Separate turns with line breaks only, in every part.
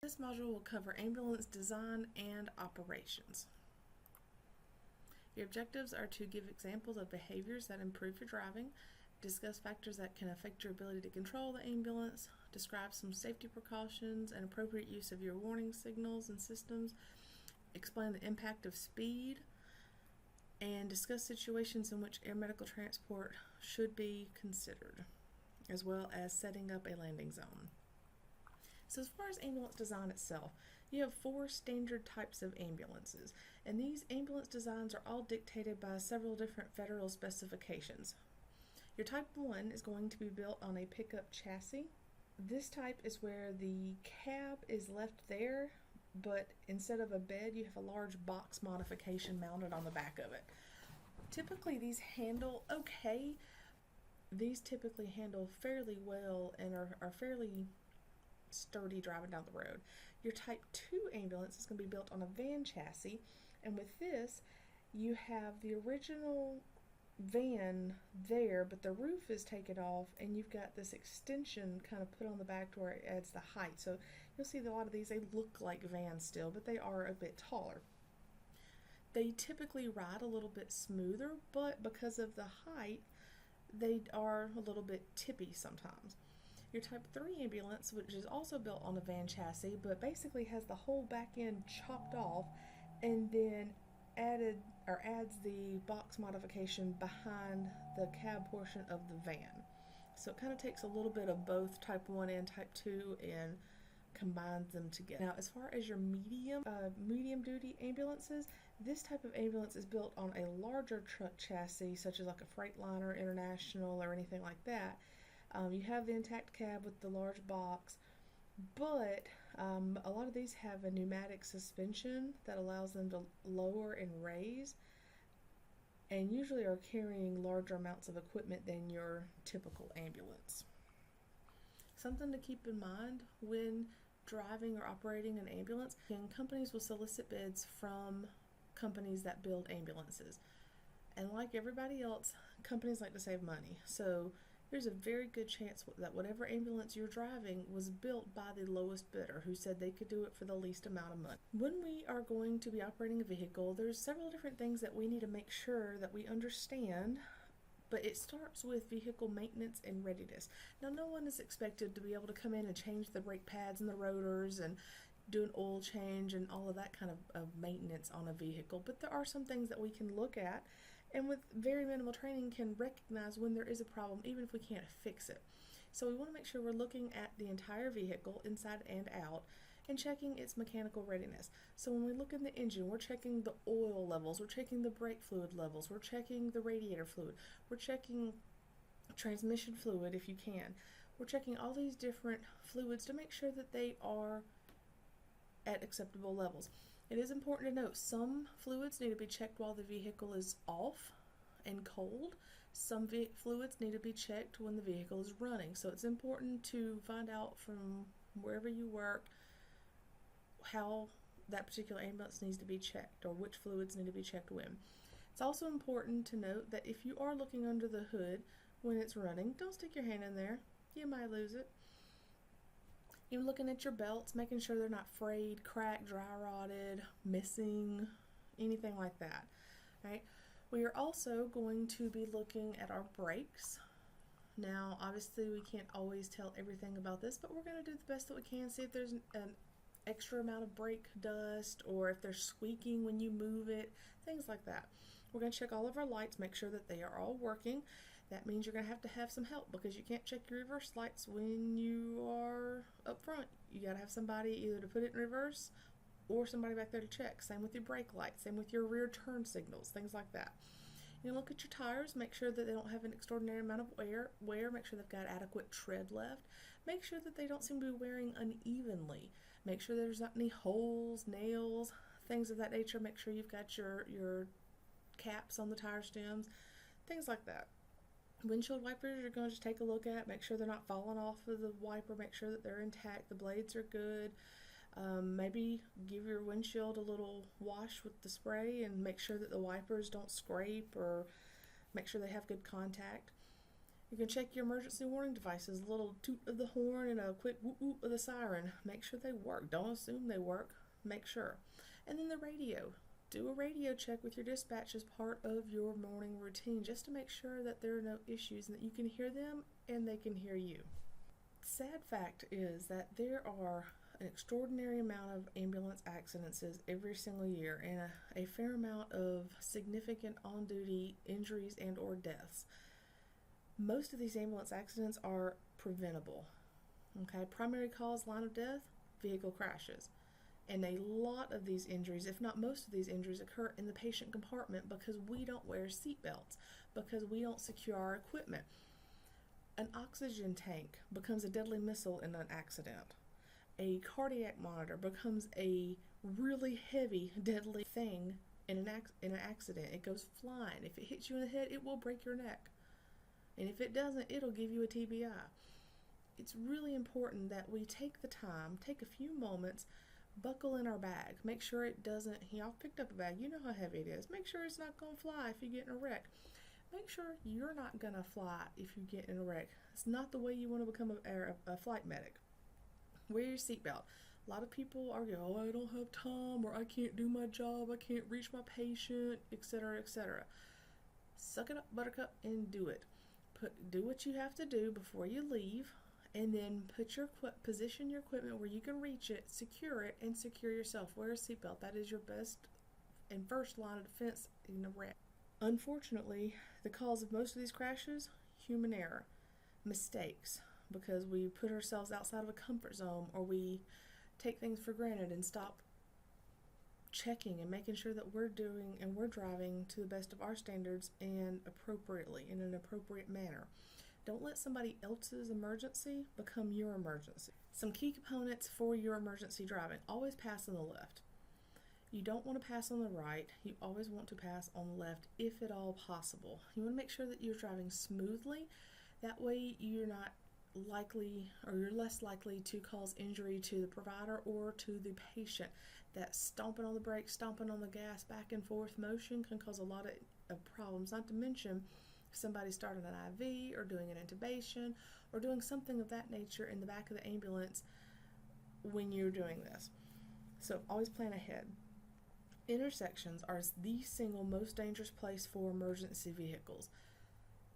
This module will cover ambulance design and operations. Your objectives are to give examples of behaviors that improve your driving, discuss factors that can affect your ability to control the ambulance, describe some safety precautions and appropriate use of your warning signals and systems, explain the impact of speed, and discuss situations in which air medical transport should be considered, as well as setting up a landing zone. So as far as ambulance design itself, you have 4 standard types of ambulances, and these ambulance designs are all dictated by several different federal specifications. Your type 1 is going to be built on a pickup chassis. This type is where the cab is left there, but instead of a bed, you have a large box modification mounted on the back of it. Typically these handle okay. These typically handle fairly well and are fairly sturdy driving down the road. Your type 2 ambulance is going to be built on a van chassis, and with this you have the original van there, but the roof is taken off and you've got this extension kind of put on the back to where it adds the height. So you'll see that a lot of these, they look like vans still, but they are a bit taller. They typically ride a little bit smoother, but because of the height, they are a little bit tippy sometimes. Your type 3 ambulance, which is also built on a van chassis, but basically has the whole back end chopped off and then adds the box modification behind the cab portion of the van. So it kind of takes a little bit of both type 1 and type 2 and combines them together. Now, as far as your medium duty ambulances, this type of ambulance is built on a larger truck chassis, such as like a Freightliner, International, or anything like that. You have the intact cab with the large box, but a lot of these have a pneumatic suspension that allows them to lower and raise, and usually are carrying larger amounts of equipment than your typical ambulance. Something to keep in mind when driving or operating an ambulance, and companies will solicit bids from companies that build ambulances. And like everybody else, companies like to save money. So there's a very good chance that whatever ambulance you're driving was built by the lowest bidder who said they could do it for the least amount of money. When we are going to be operating a vehicle, there's several different things that we need to make sure that we understand, but it starts with vehicle maintenance and readiness. Now, no one is expected to be able to come in and change the brake pads and the rotors and do an oil change and all of that kind of maintenance on a vehicle, but there are some things that we can look at and with very minimal training can recognize when there is a problem, even if we can't fix it. So we want to make sure we're looking at the entire vehicle, inside and out, and checking its mechanical readiness. So when we look in the engine, we're checking the oil levels, we're checking the brake fluid levels, we're checking the radiator fluid, we're checking transmission fluid if you can. We're checking all these different fluids to make sure that they are at acceptable levels. It is important to note some fluids need to be checked while the vehicle is off and cold. Some fluids need to be checked when the vehicle is running. So it's important to find out from wherever you work how that particular ambulance needs to be checked or which fluids need to be checked when. It's also important to note that if you are looking under the hood when it's running, don't stick your hand in there. You might lose it. You're looking at your belts, making sure they're not frayed, cracked, dry rotted, missing, anything like that. Right? We are also going to be looking at our brakes. Now, obviously, we can't always tell everything about this, but we're going to do the best that we can, see if there's an extra amount of brake dust or if they're squeaking when you move it, things like that. We're going to check all of our lights, make sure that they are all working. That means you're going to have some help because you can't check your reverse lights when you are up front. You got to have somebody either to put it in reverse or somebody back there to check. Same with your brake lights, same with your rear turn signals, things like that. You look at your tires, make sure that they don't have an extraordinary amount of wear, make sure they've got adequate tread left, make sure that they don't seem to be wearing unevenly, make sure there's not any holes, nails, things of that nature, make sure you've got your caps on the tire stems, things like that. Windshield wipers you're going to just take a look at, make sure they're not falling off of the wiper, make sure that they're intact, the blades are good. Maybe give your windshield a little wash with the spray and make sure that the wipers don't scrape or make sure they have good contact. You can check your emergency warning devices, a little toot of the horn and a quick whoop whoop of the siren. Make sure they work. Don't assume they work. Make sure. And then the radio. Do a radio check with your dispatch as part of your morning routine just to make sure that there are no issues and that you can hear them and they can hear you. Sad fact is that there are an extraordinary amount of ambulance accidents every single year and a fair amount of significant on-duty injuries and or deaths. Most of these ambulance accidents are preventable. Okay, primary cause, line of death, vehicle crashes. And a lot of these injuries, if not most of these injuries, occur in the patient compartment because we don't wear seatbelts, because we don't secure our equipment. An oxygen tank becomes a deadly missile in an accident. A cardiac monitor becomes a really heavy, deadly thing in an accident. It goes flying. If it hits you in the head, it will break your neck. And if it doesn't, it'll give you a TBI. It's really important that we take the time, take a few moments, buckle in our bag. Make sure it doesn't, y'all picked up a bag, you know how heavy it is. Make sure it's not going to fly if you get in a wreck. Make sure you're not going to fly if you get in a wreck. It's not the way you want to become a flight medic. Wear your seatbelt. A lot of people argue, oh, I don't have time, or I can't do my job, I can't reach my patient, etc., etc. Suck it up, buttercup, and do it. Do what you have to do before you leave, and then position your equipment where you can reach it, secure it, and secure yourself. Wear a seatbelt. That is your best and first line of defense in a wreck. Unfortunately, the cause of most of these crashes, human error, mistakes, because we put ourselves outside of a comfort zone, or we take things for granted and stop checking and making sure that we're doing and we're driving to the best of our standards and appropriately, in an appropriate manner. Don't let somebody else's emergency become your emergency. Some key components for your emergency driving. Always pass on the left. You don't want to pass on the right. You always want to pass on the left if at all possible. You want to make sure that you're driving smoothly. That way you're not likely, or you're less likely to cause injury to the provider or to the patient. That stomping on the brakes, stomping on the gas, back and forth motion can cause a lot of problems, not to mention somebody starting an IV or doing an intubation or doing something of that nature in the back of the ambulance when you're doing this. So always plan ahead. Intersections are the single most dangerous place for emergency vehicles.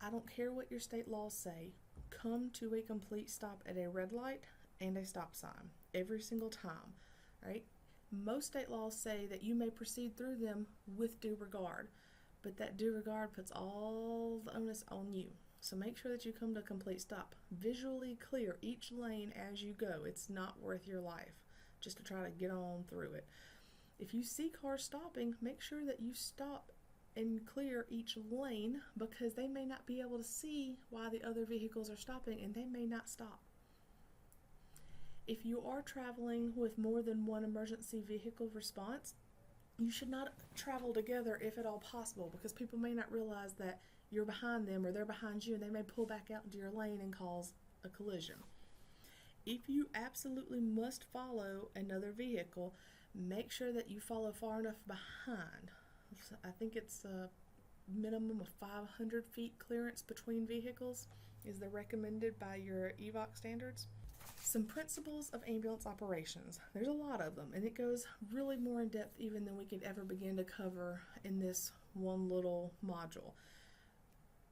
I don't care what your state laws say. Come to a complete stop at a red light and a stop sign every single time, right? Most state laws say that you may proceed through them with due regard, but that due regard puts all the onus on you. So make sure that you come to a complete stop. Visually clear each lane as you go. It's not worth your life just to try to get on through it. If you see cars stopping, make sure that you stop and clear each lane, because they may not be able to see why the other vehicles are stopping and they may not stop. If you are traveling with more than one emergency vehicle response, you should not travel together if at all possible, because people may not realize that you're behind them or they're behind you, and they may pull back out into your lane and cause a collision. If you absolutely must follow another vehicle, make sure that you follow far enough behind. I think it's a minimum of 500 feet clearance between vehicles is the recommended by your EVOC standards. Some principles of ambulance operations. There's a lot of them, and it goes really more in depth even than we could ever begin to cover in this one little module.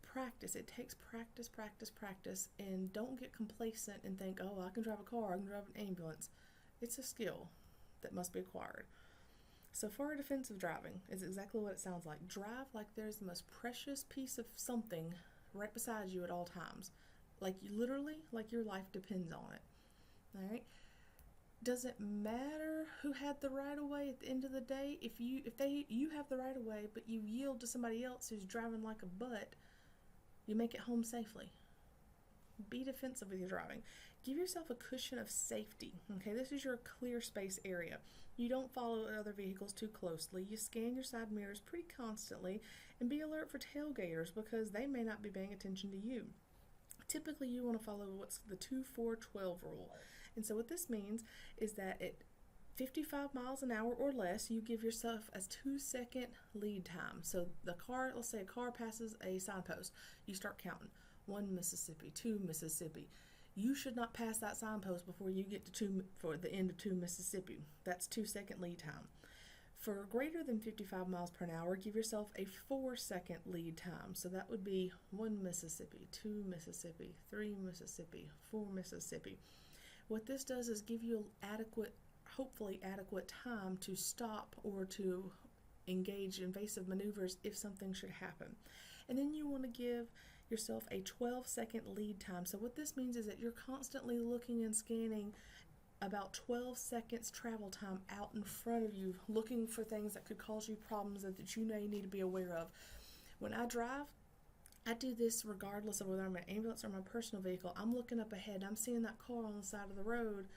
Practice. It takes practice, practice, practice, and don't get complacent and think, oh, I can drive a car, I can drive an ambulance. It's a skill that must be acquired. So for our defensive driving, is exactly what it sounds like. Drive like there's the most precious piece of something right beside you at all times. Like you literally, like your life depends on it. All right? Doesn't matter who had the right of way at the end of the day. If you have the right of way, but you yield to somebody else who's driving like a butt, you make it home safely. Be defensive with your driving. Give yourself a cushion of safety. Okay, this is your clear space area. You don't follow other vehicles too closely. You scan your side mirrors pretty constantly, and be alert for tailgaters because they may not be paying attention to you. Typically, you want to follow what's the 2-4-12 rule. And so what this means is that at 55 miles an hour or less, you give yourself a 2-second lead time. So the car, let's say a car passes a signpost, you start counting. 1 Mississippi, 2 Mississippi. You should not pass that signpost before you get to for the end of 2 Mississippi. That's 2-second lead time. For greater than 55 miles per hour, give yourself a 4-second lead time. So that would be 1 Mississippi, 2 Mississippi, 3 Mississippi, 4 Mississippi. What this does is give you hopefully adequate time to stop or to engage invasive maneuvers if something should happen. And then you want to give yourself a 12-second lead time. So what this means is that you're constantly looking and scanning about 12 seconds travel time out in front of you, looking for things that could cause you problems that you may need to be aware of. When I drive, I do this regardless of whether I'm in an ambulance or my personal vehicle. I'm looking up ahead, I'm seeing that car on the side of the road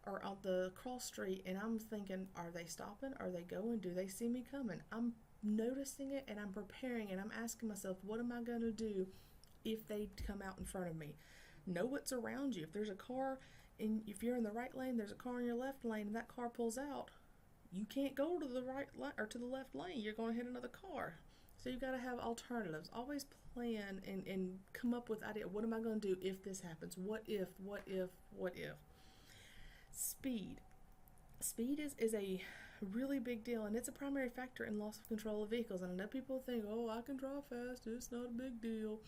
or on the cross street, and I'm thinking, are they stopping? Are they going? Do they see me coming? I'm noticing it, and I'm preparing, and I'm asking myself, what am I going to do if they come out in front of me? Know what's around you. If there's a car, if you're in the right lane, there's a car in your left lane, and that car pulls out, you can't go to the right or to the left lane. You're going to hit another car. So you've got to have alternatives. Always plan and come up with idea. What am I going to do if this happens? What if? Speed. Speed is a really big deal, and it's a primary factor in loss of control of vehicles. And I know people think, oh, I can drive fast. It's not a big deal.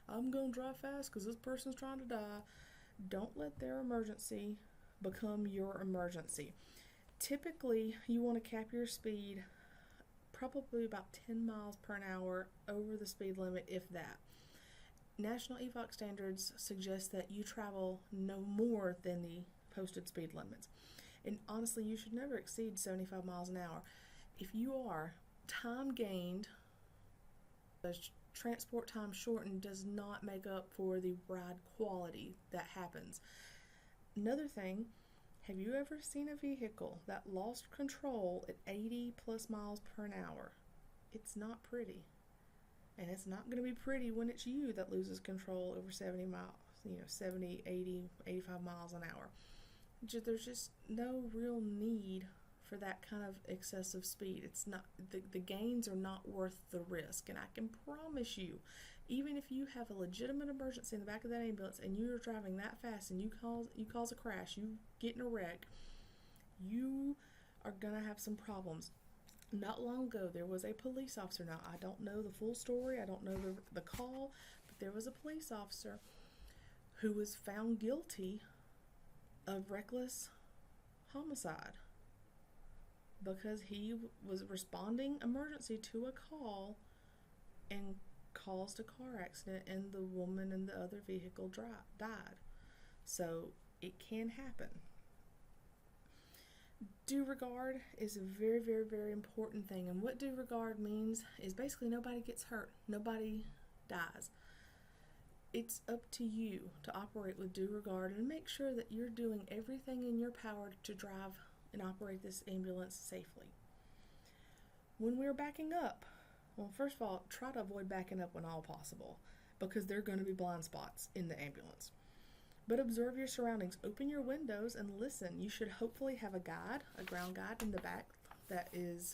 I'm going to drive fast because this person's trying to die. Don't let their emergency become your emergency. Typically, you want to cap your speed probably about 10 miles per hour over the speed limit, if that. National EVOC standards suggest that you travel no more than the posted speed limits. And honestly, you should never exceed 75 miles an hour. If you are, time gained, transport time shortened does not make up for the ride quality that happens. Another thing, have you ever seen a vehicle that lost control at 80 plus miles per hour? It's not pretty. And it's not going to be pretty when it's you that loses control over 70 miles, 70, 80, 85 miles an hour. There's just no real need for that kind of excessive speed. It's not, the gains are not worth the risk. And I can promise you, even if you have a legitimate emergency in the back of that ambulance and you're driving that fast and you cause a crash, you get in a wreck, you are going to have some problems. Not long ago, there was a police officer. Now, I don't know the full story. I don't know the call, but there was a police officer who was found guilty of reckless homicide because he was responding emergency to a call and caused a car accident, and the woman in the other vehicle died. So it can happen. Due regard is a very, very, very important thing, and what due regard means is basically nobody gets hurt, nobody dies. It's up to you to operate with due regard and make sure that you're doing everything in your power to drive and operate this ambulance safely. When we're backing up, well, first of all, try to avoid backing up when all possible, because there are going to be blind spots in the ambulance. But observe your surroundings. Open your windows and listen. You should hopefully have a guide, a ground guide in the back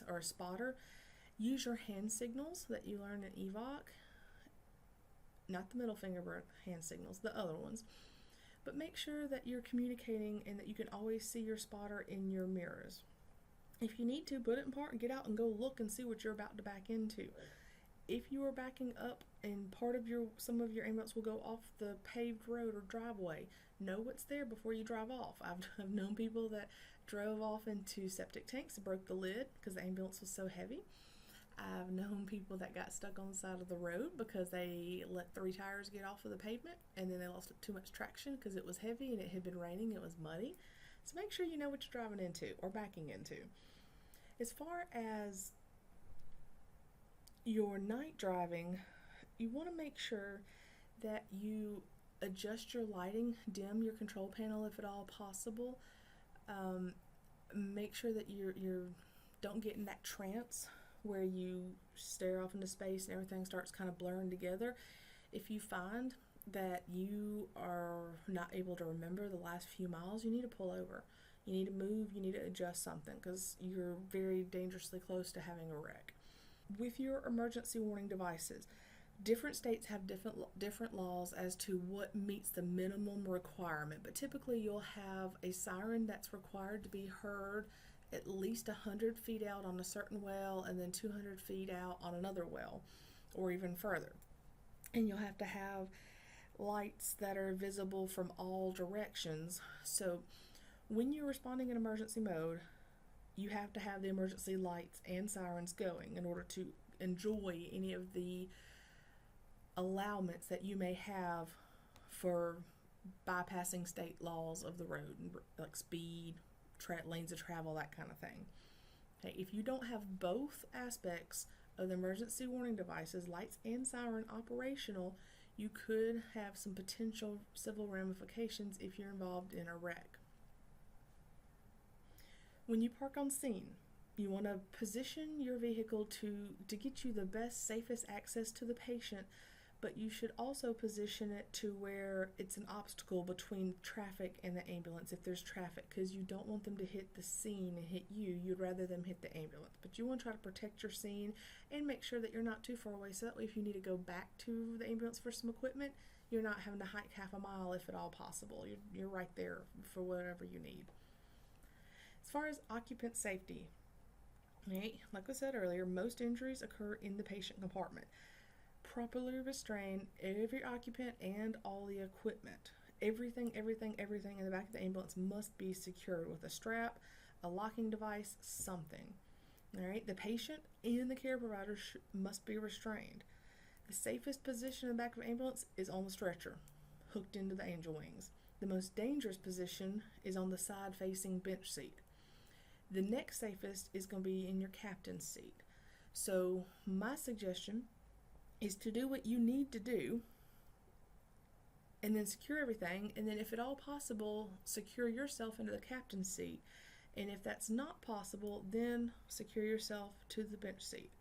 or a spotter. Use your hand signals that you learn in EVOC. Not the middle finger hand signals, the other ones. But make sure that you're communicating and that you can always see your spotter in your mirrors. If you need to, put it in park and get out and go look and see what you're about to back into. If you are backing up and some of your ambulance will go off the paved road or driveway, know what's there before you drive off. I've known people that drove off into septic tanks and broke the lid because the ambulance was so heavy. I've known people that got stuck on the side of the road because they let 3 tires get off of the pavement and then they lost too much traction because it was heavy and it had been raining, it was muddy. So make sure you know what you're driving into or backing into. As far as your night driving, you want to make sure that you adjust your lighting, dim your control panel if at all possible. Make sure that you don't get in that trance where you stare off into space and everything starts kind of blurring together. If you find that you are not able to remember the last few miles, you need to pull over. You need to move, you need to adjust something because you're very dangerously close to having a wreck. With your emergency warning devices, Different states have different laws as to what meets the minimum requirement, but typically you'll have a siren that's required to be heard at least 100 feet out on a certain well and then 200 feet out on another well, or even further. And you'll have to have lights that are visible from all directions. So when you're responding in emergency mode, you have to have the emergency lights and sirens going in order to enjoy any of the allowments that you may have for bypassing state laws of the road, like speed, lanes of travel, that kind of thing. Okay, if you don't have both aspects of the emergency warning devices, lights and siren, operational, you could have some potential civil ramifications if you're involved in a wreck. When you park on scene, you want to position your vehicle to get you the best, safest access to the patient, but you should also position it to where it's an obstacle between traffic and the ambulance if there's traffic, because you don't want them to hit the scene and hit you. You'd rather them hit the ambulance. But you want to try to protect your scene and make sure that you're not too far away, so that way if you need to go back to the ambulance for some equipment, you're not having to hike half a mile if at all possible. You're right there for whatever you need. As far as occupant safety, right, like I said earlier, most injuries occur in the patient compartment. Properly restrain every occupant and all the equipment. Everything in the back of the ambulance must be secured with a strap, a locking device, something. All right, the patient and the care provider must be restrained. The safest position in the back of an ambulance is on the stretcher, hooked into the angel wings. The most dangerous position is on the side-facing bench seat. The next safest is going to be in your captain's seat. So my suggestion is to do what you need to do and then secure everything, and then if at all possible, secure yourself into the captain's seat. And if that's not possible, then secure yourself to the bench seat.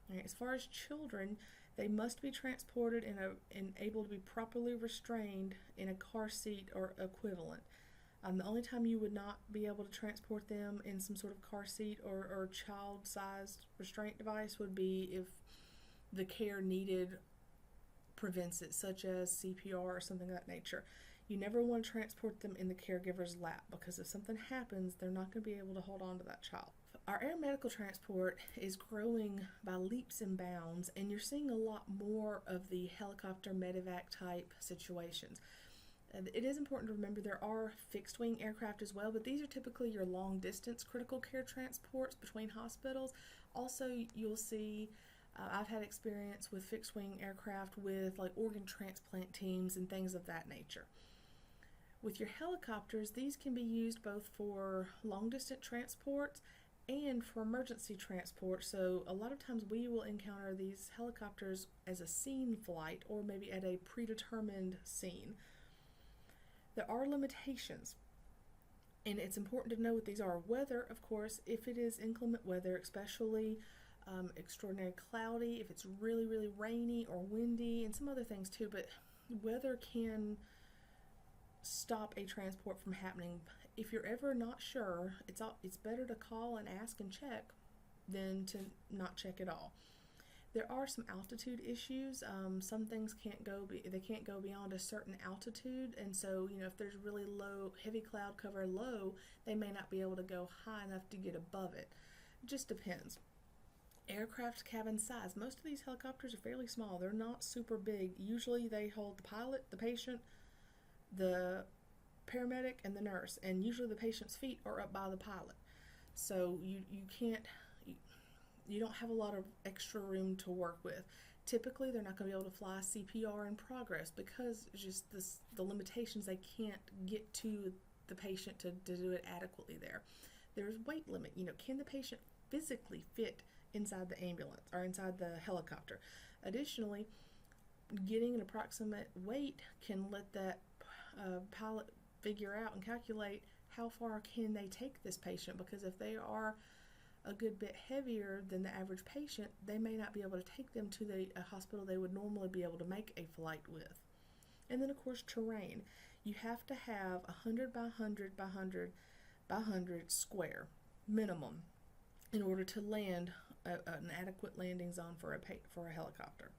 All right, as far as children, they must be transported and able to be properly restrained in a car seat or equivalent. The only time you would not be able to transport them in some sort of car seat or child-sized restraint device would be if the care needed prevents it, such as CPR or something of that nature. You never want to transport them in the caregiver's lap, because if something happens, they're not going to be able to hold on to that child. Our air medical transport is growing by leaps and bounds, and you're seeing a lot more of the helicopter medevac type situations. It is important to remember there are fixed wing aircraft as well, but these are typically your long distance critical care transports between hospitals. Also, you'll see I've had experience with fixed wing aircraft with like organ transplant teams and things of that nature. With your helicopters, these can be used both for long distance transports and for emergency transport. So a lot of times we will encounter these helicopters as a scene flight or maybe at a predetermined scene. There are limitations, and it's important to know what these are. Weather, of course, if it is inclement weather, especially extraordinary cloudy, if it's really, really rainy or windy, and some other things too, but weather can stop a transport from happening. If you're ever not sure, it's better to call and ask and check than to not check at all. There are some altitude issues. Some things can't go beyond a certain altitude, and so if there's really low, heavy cloud cover low, they may not be able to go high enough to get above it. It just depends. Aircraft cabin size. Most of these helicopters are fairly small. They're not super big. Usually they hold the pilot, the patient, the paramedic, and the nurse, and usually the patient's feet are up by the pilot. So you don't have a lot of extra room to work with. Typically, they're not going to be able to fly CPR in progress because just the limitations, they can't get to the patient to do it adequately there. There's weight limit. Can the patient physically fit inside the ambulance or inside the helicopter? Additionally, getting an approximate weight can let that pilot figure out and calculate how far can they take this patient, because if they are a good bit heavier than the average patient, they may not be able to take them to a hospital they would normally be able to make a flight with. And then, of course, terrain. You have to have 100 by 100 by 100 by 100 square minimum in order to land an adequate landing zone for a helicopter.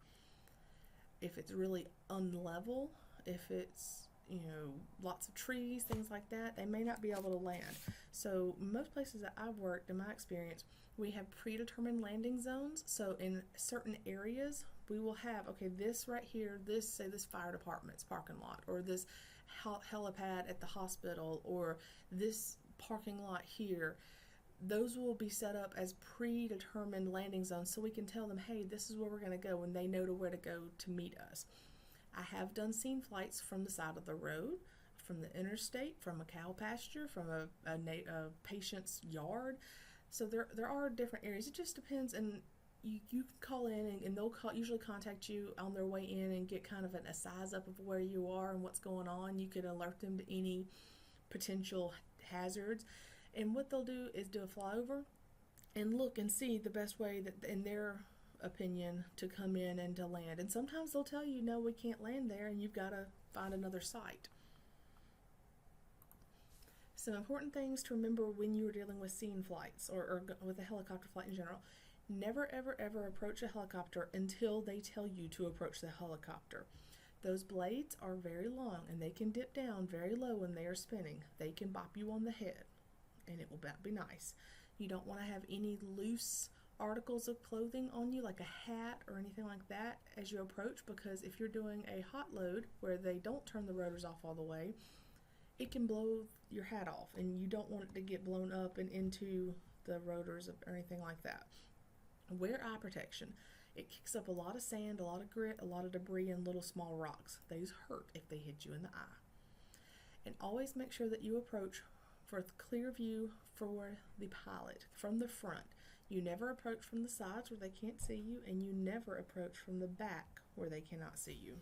if it's really unlevel, if it's, lots of trees, things like that, they may not be able to land. So most places that I've worked, in my experience, we have predetermined landing zones. So in certain areas, we will have, okay, this right here, this fire department's parking lot, or this helipad at the hospital, or this parking lot here. Those will be set up as predetermined landing zones, so we can tell them, hey, this is where we're going to go, and they know where to go to meet us. I have done scene flights from the side of the road, from the interstate, from a cow pasture, from a patient's yard. So there are different areas. It just depends, and you can call in, and they'll usually contact you on their way in and get kind of a size up of where you are and what's going on. You can alert them to any potential hazards. And what they'll do is do a flyover and look and see the best way that, in their opinion, to come in and to land. And sometimes they'll tell you, no, we can't land there, and you've got to find another site. Some important things to remember when you are dealing with scene flights, or with a helicopter flight in general. Never, ever, ever approach a helicopter until they tell you to approach the helicopter. Those blades are very long, and they can dip down very low when they are spinning. They can bop you on the head, and it will not be nice. You don't want to have any loose articles of clothing on you, like a hat or anything like that, as you approach, because if you're doing a hot load where they don't turn the rotors off all the way, it can blow your hat off, and you don't want it to get blown up and into the rotors or anything like that. Wear eye protection. It kicks up a lot of sand, a lot of grit, a lot of debris, and little small rocks. Those hurt if they hit you in the eye. And always make sure that you approach for a clear view for the pilot from the front. You never approach from the sides where they can't see you, and you never approach from the back where they cannot see you.